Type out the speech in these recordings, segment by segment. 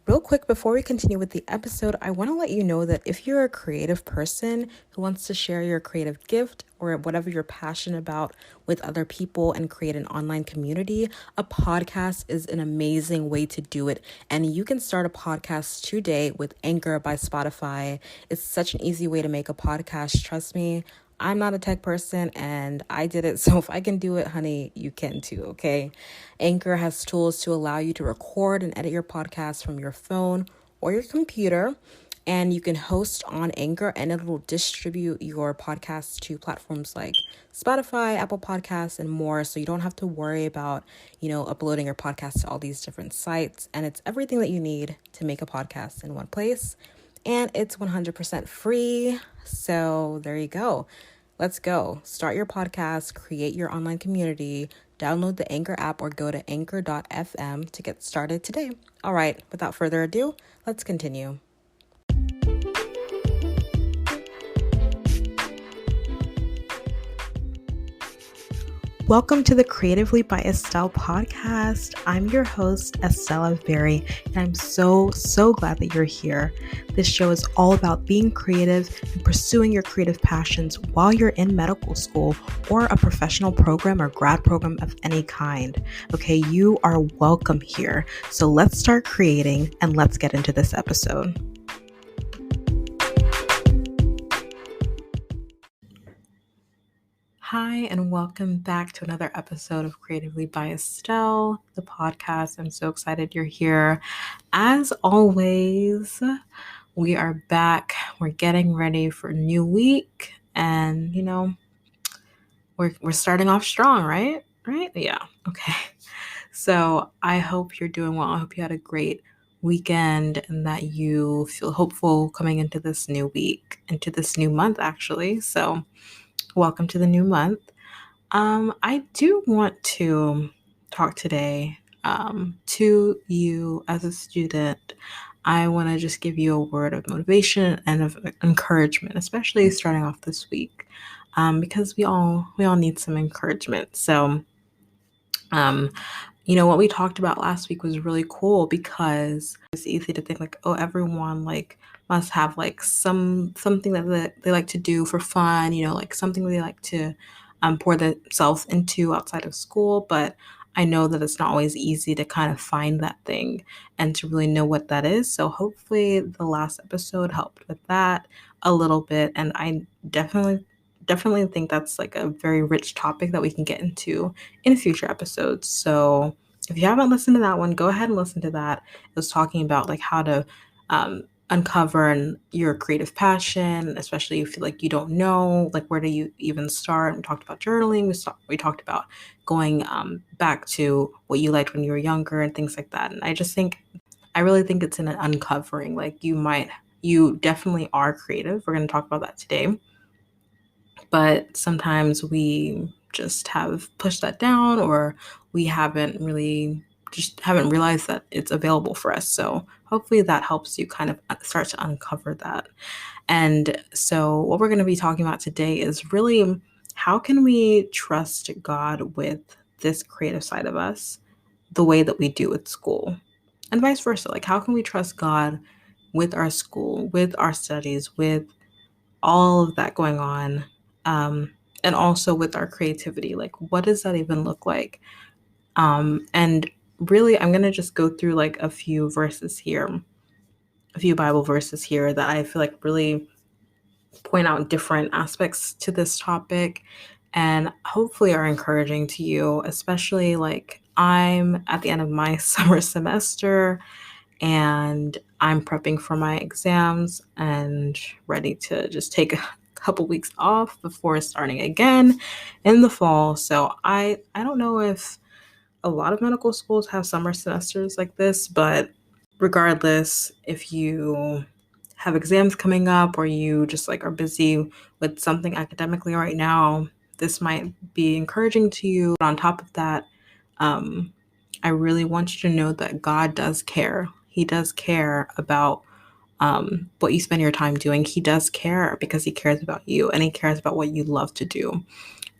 Real quick, before we continue with the episode, I want to let you know that if you're a creative person who wants to share your creative gift or whatever you're passionate about with other people and create an online community, a podcast is an amazing way to do it. And you can start a podcast today with Anchor by Spotify. It's such an easy way to make a podcast. Trust me. I'm not a tech person and I did it. So if I can do it, honey, you can too, okay? Anchor has tools to allow you to record and edit your podcast from your phone or your computer. And you can host on Anchor and it will distribute your podcast to platforms like Spotify, Apple Podcasts, and more. So you don't have to worry about, uploading your podcast to all these different sites. And it's everything that you need to make a podcast in one place. And it's 100% free. So there you go. Let's go. Start your podcast, create your online community, download the Anchor app or go to anchor.fm to get started today. All right, without further ado, let's continue. Welcome to the Creatively by Estelle podcast. I'm your host, Estella Berry, and I'm so glad that you're here. This show is all about being creative and pursuing your creative passions while you're in medical school or a professional program or grad program of any kind. Okay, you are welcome here. So let's start creating and let's get into this episode. Hi, and welcome back to another episode of Creatively by Estelle, the podcast. I'm so excited you're here. As always, we are back. We're getting ready for a new week, and we're starting off strong, right? Right? Yeah. Okay. So I hope you're doing well. I hope you had a great weekend and that you feel hopeful coming into this new week, into this new month, actually. So welcome to the new month. I do want to talk today to you as a student. I want to just give you a word of motivation and of encouragement, especially starting off this week, because we all need some encouragement. So, what we talked about last week was really cool because it's easy to think like, oh, everyone like must have like something that they like to do for fun, like something they like to pour themselves into outside of school. But I know that it's not always easy to kind of find that thing and to really know what that is. So hopefully the last episode helped with that a little bit. And I definitely think that's like a very rich topic that we can get into in future episodes. So if you haven't listened to that one, go ahead and listen to that. It was talking about like how to uncover your creative passion, especially if like you don't know, like where do you even start? We talked about journaling. We talked about going back to what you liked when you were younger and things like that. And I really think it's in an uncovering. Like you definitely are creative. We're going to talk about that today. But sometimes we just have pushed that down or we haven't realized that it's available for us. So hopefully that helps you kind of start to uncover that. And so what we're going to be talking about today is really how can we trust God with this creative side of us the way that we do with school and vice versa. Like how can we trust God with our school, with our studies, with all of that going on, and also with our creativity? Like, what does that even look like? And really, I'm going to just go through like a few Bible verses here that I feel like really point out different aspects to this topic and hopefully are encouraging to you, especially like I'm at the end of my summer semester and I'm prepping for my exams and ready to just take a couple weeks off before starting again in the fall. So I don't know if a lot of medical schools have summer semesters like this, but regardless, if you have exams coming up or you just like are busy with something academically right now, this might be encouraging to you. But on top of that, I really want you to know that God does care. He does care about what you spend your time doing. He does care because he cares about you and he cares about what you love to do.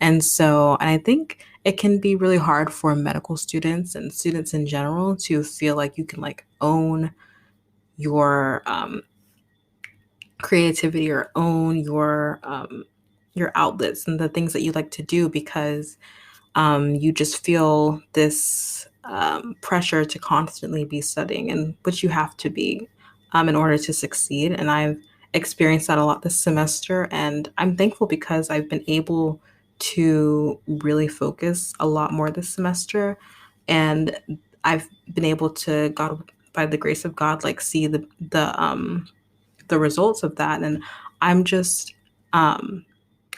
And I think it can be really hard for medical students and students in general to feel like you can like own your creativity, or own your outlets and the things that you like to do, because you just feel this pressure to constantly be studying, and which you have to be in order to succeed. And I've experienced that a lot this semester, and I'm thankful because I've been able to really focus a lot more this semester, and I've been able to, God, by the grace of God, like see the results of that. And I'm just um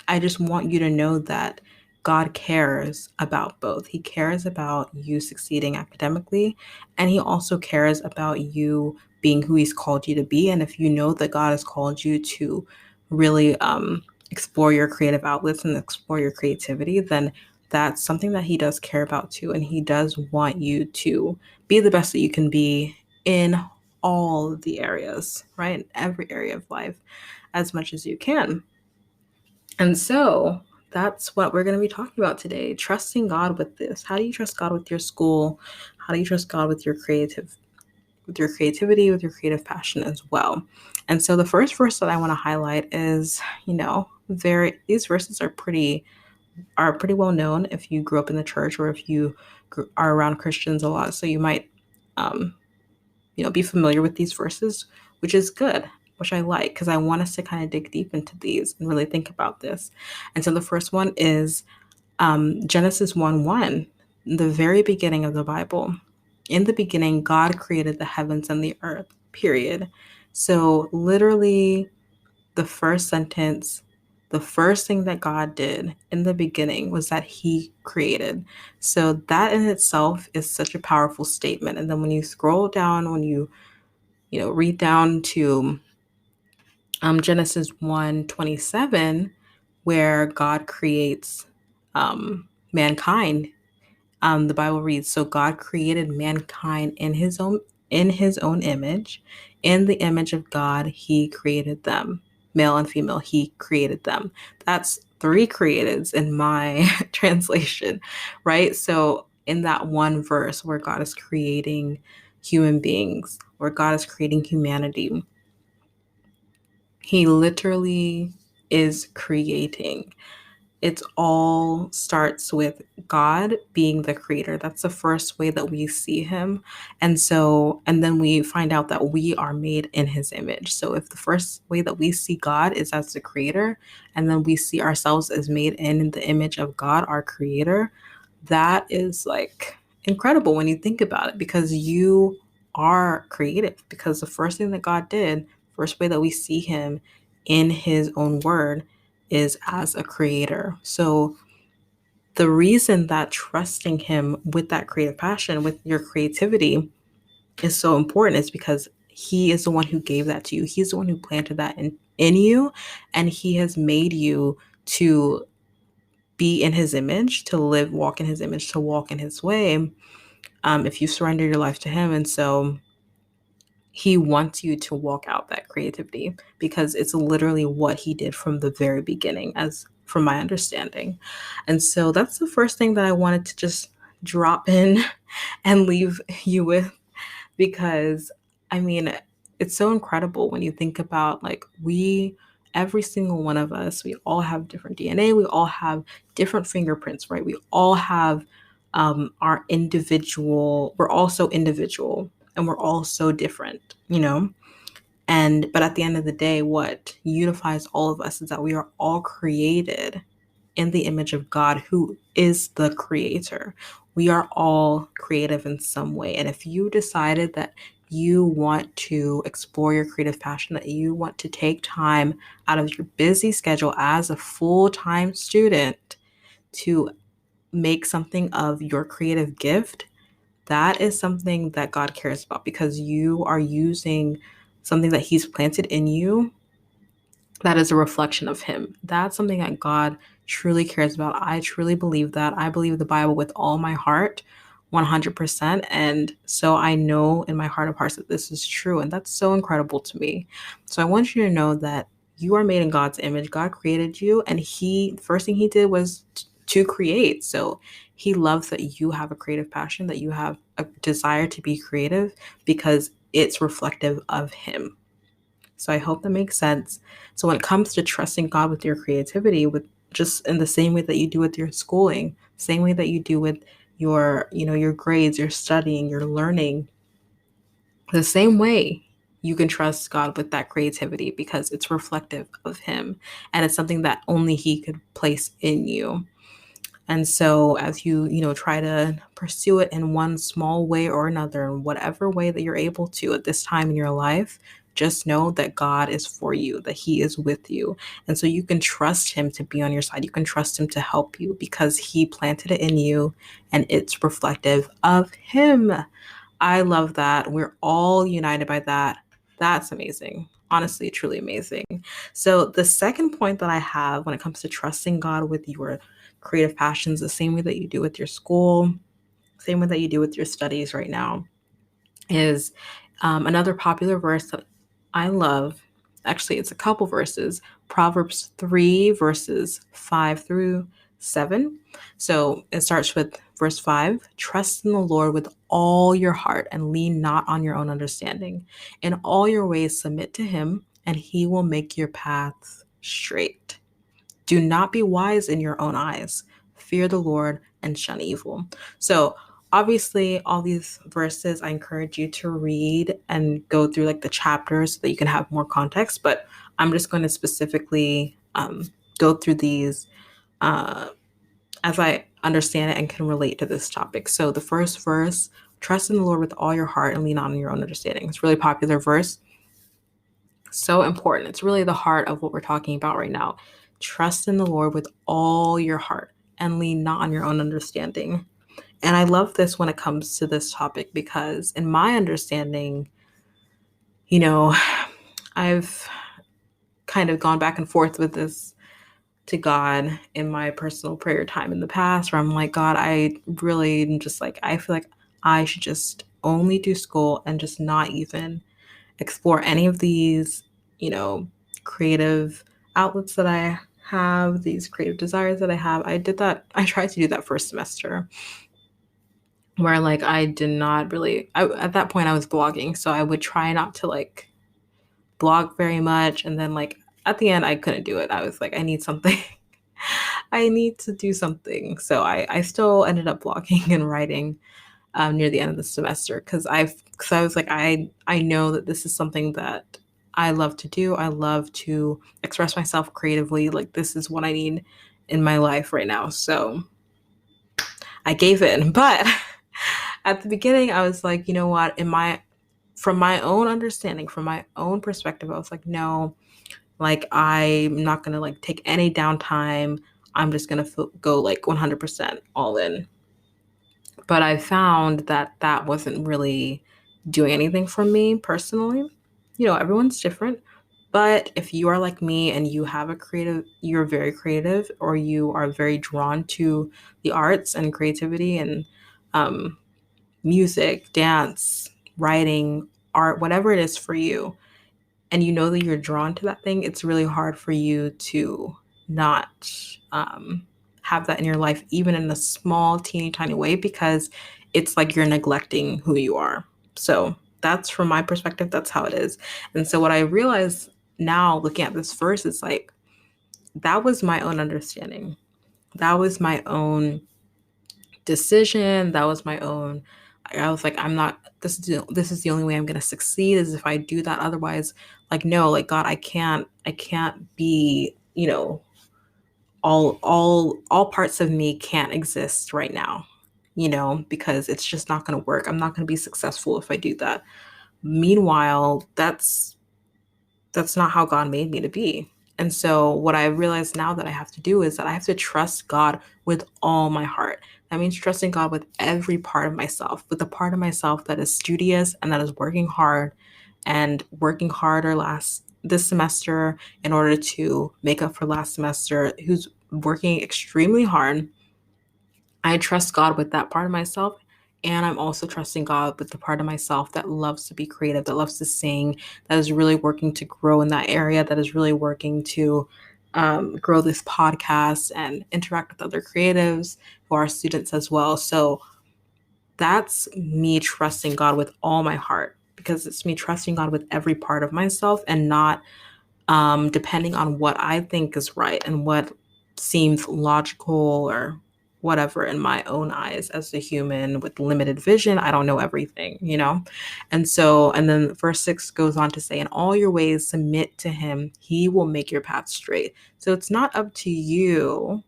I just want you to know that God cares about both. He cares about you succeeding academically, and He also cares about you being who He's called you to be. And if you know that God has called you to really explore your creative outlets and explore your creativity, then that's something that He does care about too. And He does want you to be the best that you can be in all of the areas, right? In every area of life, as much as you can. And so that's what we're going to be talking about today, trusting God with this. How do you trust God with your school? How do you trust God with your creativity, with your creative passion as well? And so the first verse that I want to highlight is, these verses are pretty well known if you grew up in the church, or if you are around Christians a lot. So you might um, be familiar with these verses, which is good, which I like, because I want us to kind of dig deep into these and really think about this. And so the first one is Genesis 1:1, the very beginning of the Bible. In the beginning, God created the heavens and the earth, period. So literally, the first sentence, the first thing that God did in the beginning was that He created. So that in itself is such a powerful statement. And then when you scroll down, when you read down to Genesis 1:27, where God creates mankind. The Bible reads, "So God created mankind in his own image. In the image of God, He created them, male and female. He created them." That's three creatives in my translation, right? So in that one verse where God is creating human beings, where God is creating humanity, He literally is creating. It all starts with God being the creator. That's the first way that we see Him. And then we find out that we are made in His image. So if the first way that we see God is as the creator, and then we see ourselves as made in the image of God, our creator, that is like incredible when you think about it, because you are creative. Because the first thing that God did, first way that we see Him in His own word, is as a creator. So the reason that trusting Him with that creative passion, with your creativity, is so important is because He is the one who gave that to you. He's the one who planted that in you, and He has made you to be in His image, to live, walk in His image, to walk in His way, if you surrender your life to Him. And so He wants you to walk out that creativity, because it's literally what He did from the very beginning, as from my understanding. And so that's the first thing that I wanted to just drop in and leave you with, because I mean, it's so incredible when you think about, like, every single one of us, we all have different DNA, we all have different fingerprints, right? We all have we're all so individual, and we're all so different. But at the end of the day, what unifies all of us is that we are all created in the image of God, who is the creator. We are all creative in some way. And if you decided that you want to explore your creative passion, that you want to take time out of your busy schedule as a full-time student to make something of your creative gift, that is something that God cares about, because you are using something that He's planted in you that is a reflection of Him. That's something that God truly cares about. I truly believe that. I believe the Bible with all my heart, 100%. And so I know in my heart of hearts that this is true. And that's so incredible to me. So I want you to know that you are made in God's image. God created you, and first thing He did was to create. So He loves that you have a creative passion, that you have a desire to be creative, because it's reflective of Him. So I hope that makes sense. So when it comes to trusting God with your creativity, with just in the same way that you do with your schooling, same way that you do with your, your grades, your studying, your learning, the same way you can trust God with that creativity because it's reflective of Him and it's something that only He could place in you. And so as you try to pursue it in one small way or another, in whatever way that you're able to at this time in your life, just know that God is for you, that He is with you. And so you can trust Him to be on your side. You can trust Him to help you because He planted it in you and it's reflective of Him. I love that. We're all united by that. That's amazing. Honestly, truly amazing. So, the second point that I have when it comes to trusting God with your creative passions, the same way that you do with your school, same way that you do with your studies right now, is another popular verse that I love. Actually, it's a couple verses. Proverbs 3, verses 5 through 7. So it starts with verse 5. Trust in the Lord with all your heart and lean not on your own understanding. In all your ways, submit to Him, and He will make your paths straight. Do not be wise in your own eyes. Fear the Lord and shun evil. So, obviously, all these verses, I encourage you to read and go through like the chapters so that you can have more context. But I'm just going to specifically go through these uh, as I understand it and can relate to this topic. So, the first verse, trust in the Lord with all your heart and lean on your own understanding. It's a really popular verse. So important. It's really the heart of what we're talking about right now. Trust in the Lord with all your heart and lean not on your own understanding. And I love this when it comes to this topic because, in my understanding, you know, I've kind of gone back and forth with this to God in my personal prayer time in the past where I'm like, God, I really am just like, I feel like I should just only do school and just not even explore any of these, you know, creative outlets that I have, these creative desires that I have. I did that. I tried to do that first semester where like I did not really, at that point I was blogging. So I would try not to like blog very much. And then like at the end, I couldn't do it. I was like, I need something. I need to do something. So I still ended up blogging and writing near the end of the semester because I was like I know that this is something that I love to do. I love to express myself creatively. Like this is what I need in my life right now. So I gave in, but at the beginning I was like, you know what? From my own understanding, from my own perspective, I was like, no, like I'm not gonna like take any downtime. I'm just gonna go like 100% all in. But I found that that wasn't really doing anything for me personally. Everyone's different. But if you are like me and you're very creative, or you are very drawn to the arts and creativity and um, music, dance, writing, art, whatever it is for you, and you know that you're drawn to that thing, it's really hard for you to not have that in your life, even in a small, teeny tiny way, because it's like you're neglecting who you are. So that's from my perspective, that's how it is. And so what I realize now looking at this verse is like, that was my own understanding. That was my own decision. That was my own. I was like, I'm not. This is the only way I'm gonna succeed is if I do that. Otherwise, like no, like God, I can't be. All parts of me can't exist right now. Because it's just not gonna work. I'm not gonna be successful if I do that. Meanwhile, that's not how God made me to be. And so what I realize now that I have to do is that I have to trust God with all my heart. That means trusting God with every part of myself, with the part of myself that is studious and that is working hard and working harder this semester in order to make up for last semester, who's working extremely hard. I trust God with that part of myself. And I'm also trusting God with the part of myself that loves to be creative, that loves to sing, that is really working to grow in that area, that is really working to grow this podcast and interact with other creatives who are students as well. So that's me trusting God with all my heart because it's me trusting God with every part of myself and not depending on what I think is right and what seems logical or whatever in my own eyes as a human with limited vision. I don't know everything, you know? And so, and then verse 6 goes on to say, in all your ways, submit to him. He will make your path straight. So it's not up to you.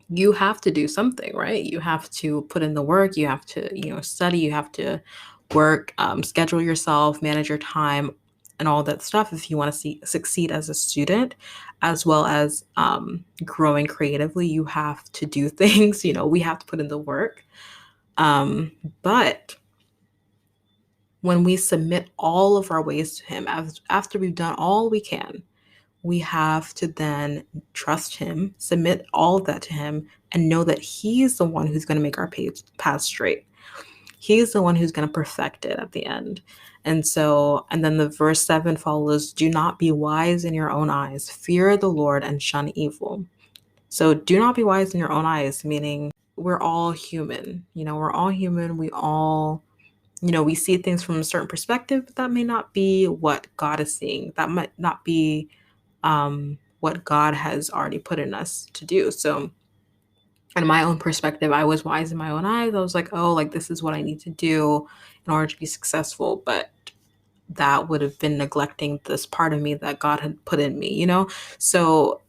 You have to do something, right? You have to put in the work. You have to, study. You have to work, schedule yourself, manage your time, and all that stuff if you want to succeed as a student, as well as growing creatively. You have to do things. We have to put in the work. But when we submit all of our ways to him, after we've done all we can, we have to then trust him, submit all of that to him, and know that he's the one who's going to make our path straight. He's the one who's going to perfect it at the end. And so, and then the verse 7 follows, do not be wise in your own eyes, fear the Lord and shun evil. So do not be wise in your own eyes, meaning we're all human. We're all human. We all, we see things from a certain perspective, but that may not be what God is seeing. That might not be what God has already put in us to do. So in my own perspective, I was wise in my own eyes. I was like, oh, like this is what I need to do in order to be successful. But that would have been neglecting this part of me that God had put in me, So,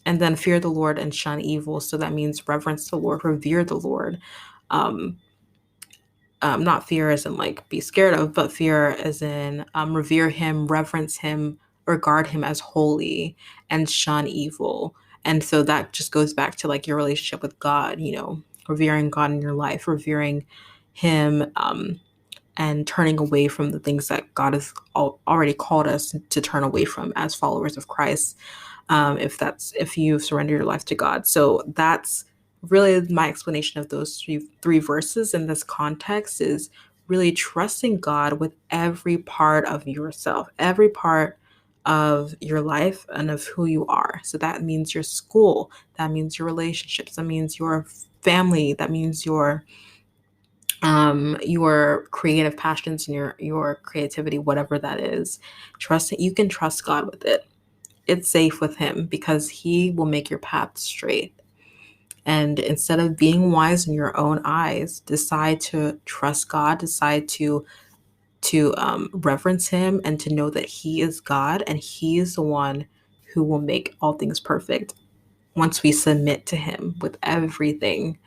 and then fear the Lord and shun evil. So that means reverence the Lord, revere the Lord. Not fear as in like be scared of, but fear as in revere him, reverence him, regard him as holy, and shun evil. And so that just goes back to like your relationship with God, revering God in your life, revering him, and turning away from the things that God has already called us to turn away from as followers of Christ. If you've surrendered your life to God. So that's really my explanation of those three verses in this context, is really trusting God with every part of yourself, every part of your life and of who you are. So that means your school, that means your relationships, that means your family, that means your creative passions and your creativity, whatever that is. You can trust God with it. It's safe with him because he will make your path straight. And instead of being wise in your own eyes, decide to trust God, decide to reverence him, and to know that he is God and he is the one who will make all things perfect once we submit to him with everything.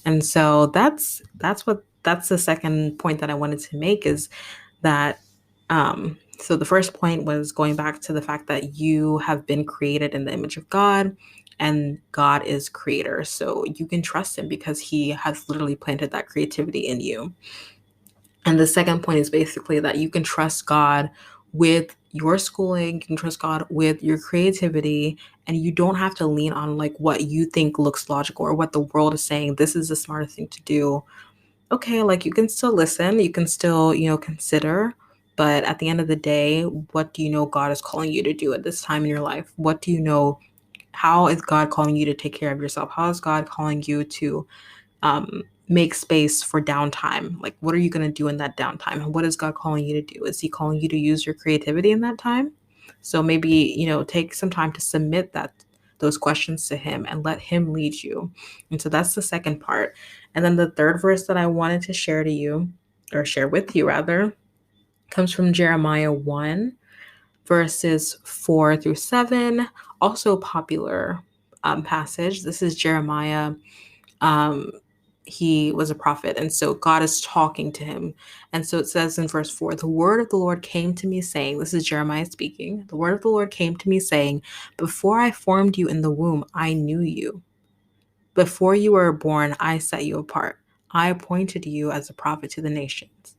And so that's the second point that I wanted to make, is that so the first point was going back to the fact that you have been created in the image of God, and God is creator. So you can trust him because he has literally planted that creativity in you. And the second point is basically that you can trust God with your schooling, you can trust God with your creativity, and you don't have to lean on like what you think looks logical or what the world is saying, this is the smartest thing to do. Okay, like you can still listen, you can still, consider, but at the end of the day, what do you know God is calling you to do at this time in your life? What do you know? How is God calling you to take care of yourself? How is God calling you to make space for downtime? Like, what are you going to do in that downtime? And what is God calling you to do? Is he calling you to use your creativity in that time? So maybe, take some time to submit those questions to him and let him lead you. And so that's the second part. And then the third verse that I wanted to share with you rather, comes from Jeremiah 1, verses 4 through 7, also popular passage. This is Jeremiah. He was a prophet, and so God is talking to him. And so it says in verse 4, the word of the Lord came to me saying, this is Jeremiah speaking, the word of the Lord came to me saying, before I formed you in the womb, I knew you. Before you were born, I set you apart. I appointed you as a prophet to the nations.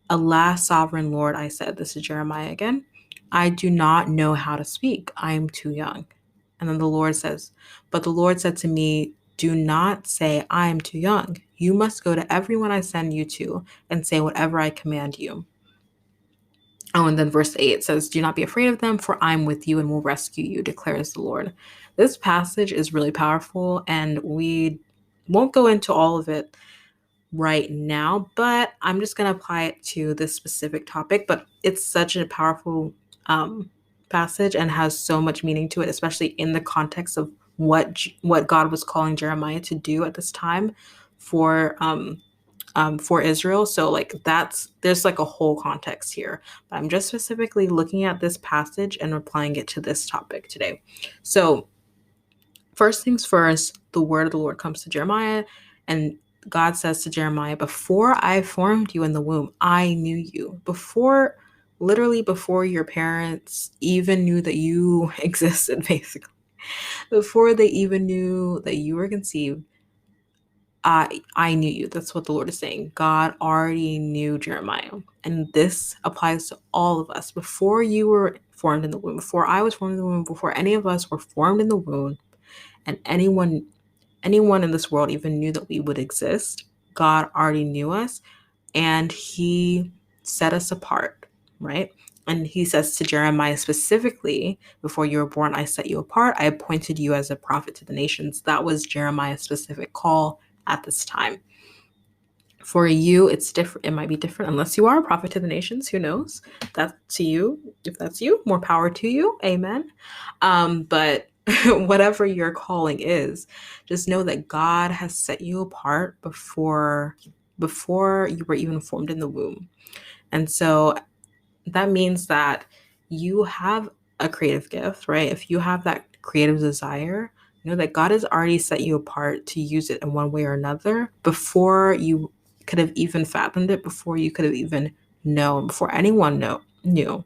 Alas, sovereign Lord, I said, this is Jeremiah again, I do not know how to speak. I am too young. And then the Lord says, but the Lord said to me, do not say I am too young. You must go to everyone I send you to and say whatever I command you. Oh, and then verse 8 says, do not be afraid of them, for I'm with you and will rescue you, declares the Lord. This passage is really powerful, and we won't go into all of it, right now, but I'm just going to apply it to this specific topic. But it's such a powerful um, passage and has so much meaning to it, especially in the context of what God was calling Jeremiah to do at this time for for Israel. So like there's like a whole context here. But I'm just specifically looking at this passage and applying it to this topic today. So first things first, the word of the Lord comes to Jeremiah, and God says to Jeremiah, "Before I formed you in the womb, I knew you." Literally before your parents even knew that you existed, basically. Before they even knew that you were conceived, I knew you. That's what the Lord is saying. God already knew Jeremiah. And this applies to all of us. Before you were formed in the womb, before I was formed in the womb, before any of us were formed in the womb, and anyone in this world even knew that we would exist, God already knew us, and he set us apart, right? And he says to Jeremiah specifically, "Before you were born, I set you apart. I appointed you as a prophet to the nations." That was Jeremiah's specific call at this time. For you, it's different. It might be different unless you are a prophet to the nations. Who knows? That's to you. If that's you, more power to you. Amen. But whatever your calling is, just know that God has set you apart before you were even formed in the womb. And so that means that you have a creative gift, right? If you have that creative desire, know that God has already set you apart to use it in one way or another before you could have even fathomed it, before you could have even known, before anyone knew.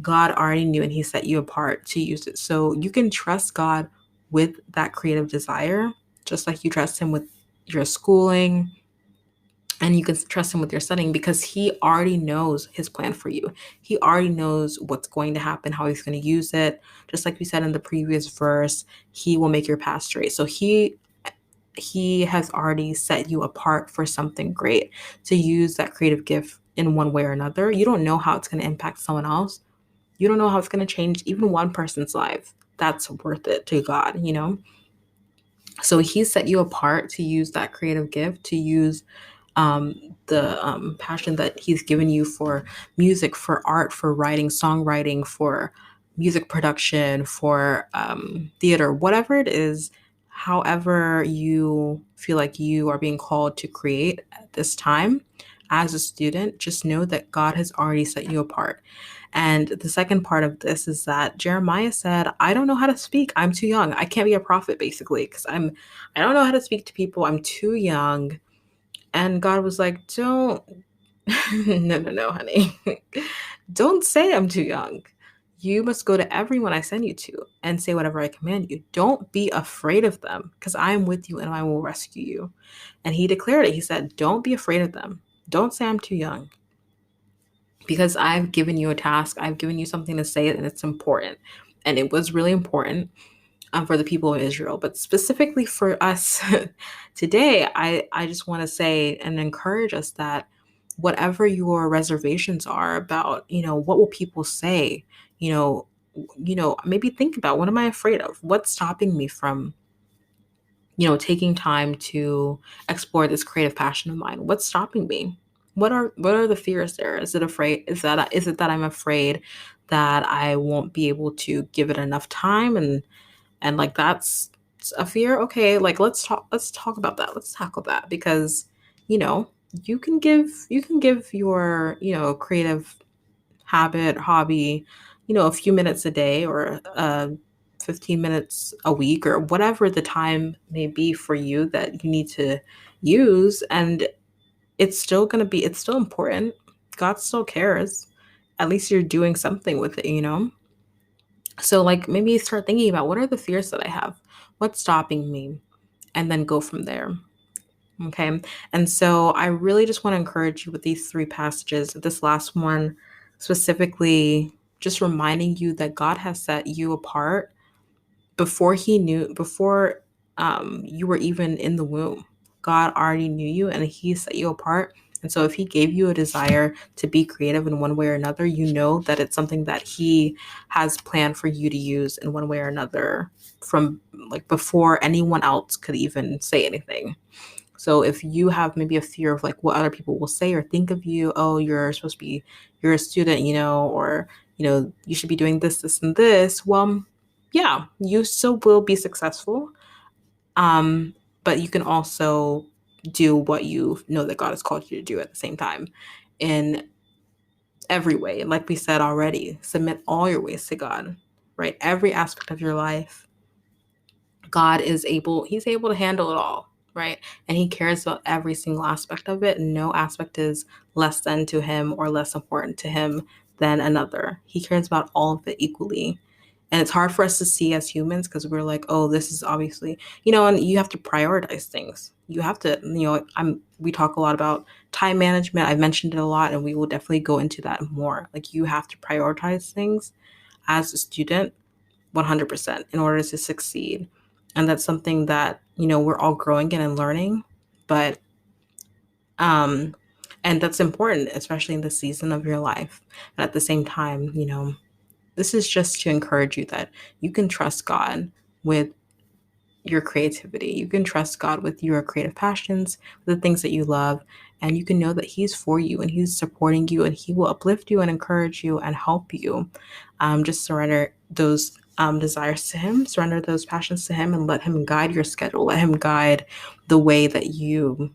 God already knew, and he set you apart to use it. So you can trust God with that creative desire, just like you trust him with your schooling, and you can trust him with your studying, because he already knows his plan for you. He already knows what's going to happen, how he's going to use it. Just like we said in the previous verse, he will make your path straight. So he has already set you apart for something great, to use that creative gift in one way or another. You don't know how it's going to impact someone else. You don't know how it's going to change even one person's life. That's worth it to God, you know? So he set you apart to use that creative gift, to use the passion that he's given you for music, for art, for writing, songwriting, for music production, for theater, whatever it is, however you feel like you are being called to create at this time as a student, just know that God has already set you apart. And the second part of this is that Jeremiah said, "I don't know how to speak. I'm too young. I can't be a prophet," basically, because I don't know how to speak to people. I'm too young. And God was like, "Don't, no, honey. Don't say I'm too young. You must go to everyone I send you to and say whatever I command you. Don't be afraid of them, because I am with you and I will rescue you." And he declared it. He said, "Don't be afraid of them. Don't say I'm too young, because I've given you a task. I've given you something to say, and it's important." And it was really important for the people of Israel. But specifically for us today, I just want to say and encourage us that whatever your reservations are about, what will people say, you know, maybe think about, what am I afraid of? What's stopping me from, taking time to explore this creative passion of mine? What's stopping me? What are the fears there? Is it that I'm afraid that I won't be able to give it enough time, and like that's a fear? Okay, like let's talk about that. Let's tackle that, because you know you can give your creative hobby a few minutes a day, or 15 minutes a week, or whatever the time may be for you that you need to use, and it's still important. God still cares. At least you're doing something with it. So, like, maybe start thinking about, what are the fears that I have? What's stopping me? And then go from there. Okay. And so I really just want to encourage you with these three passages. This last one specifically, just reminding you that God has set you apart before you were even in the womb. God already knew you, and he set you apart. And so if he gave you a desire to be creative in one way or another, you know that it's something that he has planned for you to use in one way or another, from like before anyone else could even say anything. So if you have maybe a fear of like what other people will say or think of you, oh, you're a student, or, you should be doing this, this, and this. Well, yeah, you still will be successful. Um, but you can also do what you know that God has called you to do at the same time in every way. Like we said already, submit all your ways to God, right? Every aspect of your life, he's able to handle it all, right? And he cares about every single aspect of it. No aspect is less than to him or less important to him than another. He cares about all of it equally. And it's hard for us to see as humans because we're like, oh, this is obviously, and you have to prioritize things. You have to, we talk a lot about time management. I've mentioned it a lot, and we will definitely go into that more. Like, you have to prioritize things as a student 100% in order to succeed. And that's something that, we're all growing in and learning. But, and that's important, especially in the season of your life. And at the same time, this is just to encourage you that you can trust God with your creativity. You can trust God with your creative passions, the things that you love, and you can know that He's for you and He's supporting you and He will uplift you and encourage you and help you. Just surrender those desires to Him, surrender those passions to Him, and let Him guide your schedule. Let Him guide the way that you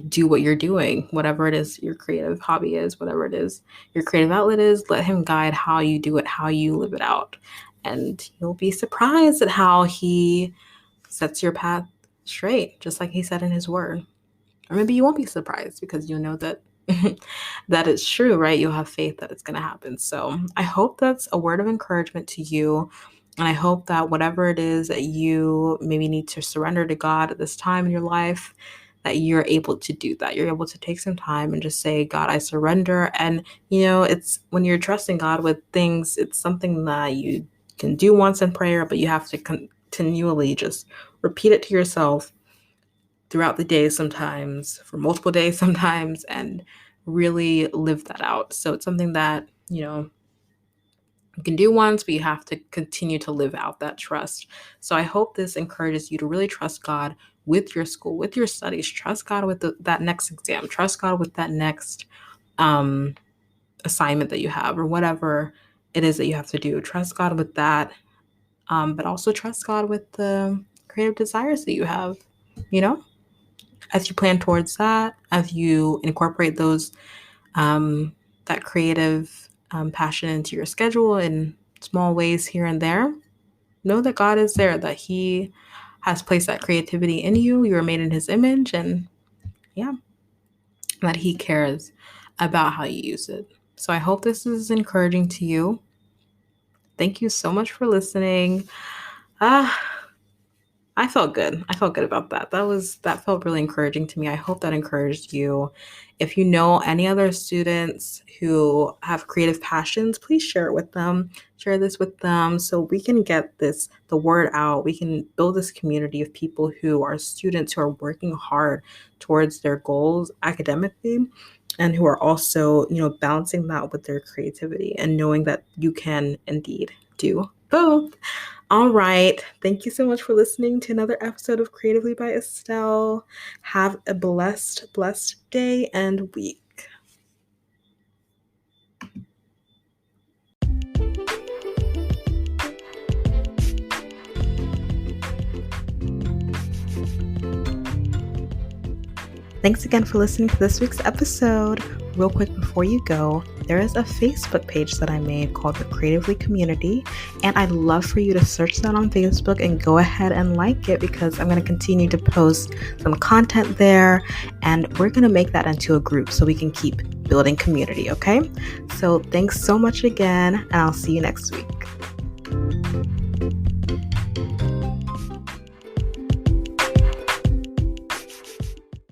do what you're doing, whatever it is your creative hobby is, whatever it is your creative outlet is. Let Him guide how you do it, how you live it out. And you'll be surprised at how He sets your path straight, just like He said in His word. Or maybe you won't be surprised because you'll know that that is true, right? You'll have faith that it's going to happen. So I hope that's a word of encouragement to you. And I hope that whatever it is that you maybe need to surrender to God at this time in your life, that you're able to do that. You're able to take some time and just say, God, I surrender. And, it's when you're trusting God with things, it's something that you can do once in prayer, but you have to continually just repeat it to yourself throughout the day sometimes, for multiple days sometimes, and really live that out. So it's something that, you can do once, but you have to continue to live out that trust. So I hope this encourages you to really trust God with your school, with your studies. Trust God with that next exam. Trust God with that next assignment that you have, or whatever it is that you have to do. Trust God with that, but also trust God with the creative desires that you have, as you plan towards that, as you incorporate those, that creative passion into your schedule in small ways here and there. Know that God is there, that He has placed that creativity in you. You are made in His image, and that He cares about how you use it. So I hope this is encouraging to you. Thank you so much for listening. I felt good. I felt good about that. That felt really encouraging to me. I hope that encouraged you. If you know any other students who have creative passions, please share it with them. Share this with them so we can get the word out. We can build this community of people who are students who are working hard towards their goals academically, and who are also, balancing that with their creativity and knowing that you can indeed do both. All right. Thank you so much for listening to another episode of Creatively by Estelle. Have a blessed day and week. Thanks again for listening to this week's episode. Real quick before you go, there is a Facebook page that I made called the Creatively Community, and I'd love for you to search that on Facebook and go ahead and like it, because I'm going to continue to post some content there, and we're going to make that into a group so we can keep building community, okay? So thanks so much again, and I'll see you next week.